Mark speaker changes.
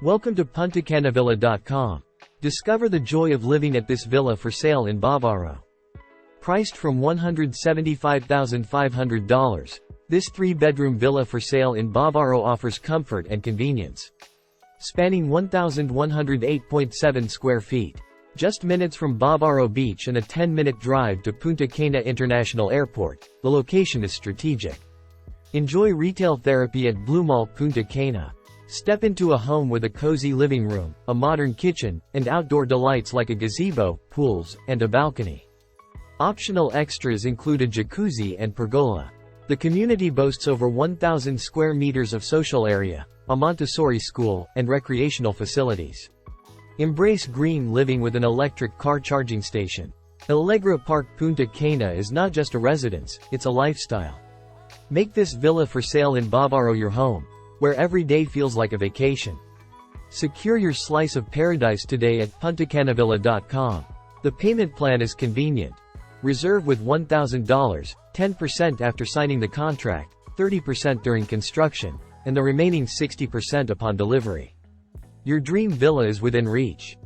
Speaker 1: Welcome to puntacanavilla.com. Discover the joy of living at this villa for sale in Bavaro. Priced from $175,500, this 3-bedroom villa for sale in Bavaro offers comfort and convenience. Spanning 1,108.7 square feet. Just minutes from Bavaro Beach and a 10-minute drive to Punta Cana International Airport, the location is strategic. Enjoy retail therapy at Blue Mall Punta Cana. Step into a home with a cozy living room, a modern kitchen, and outdoor delights like a gazebo, pools, and a balcony. Optional extras include a jacuzzi and pergola. The community boasts over 1,000 square meters of social area, a Montessori school, and recreational facilities. Embrace green living with an electric car charging station. Allegra Park Punta Cana is not just a residence, it's a lifestyle. Make this villa for sale in Bavaro your home, where every day feels like a vacation. Secure your slice of paradise today at puntacanavilla.com. The payment plan is convenient. Reserve with $1,000, 10% after signing the contract, 30% during construction, and the remaining 60% upon delivery. Your dream villa is within reach.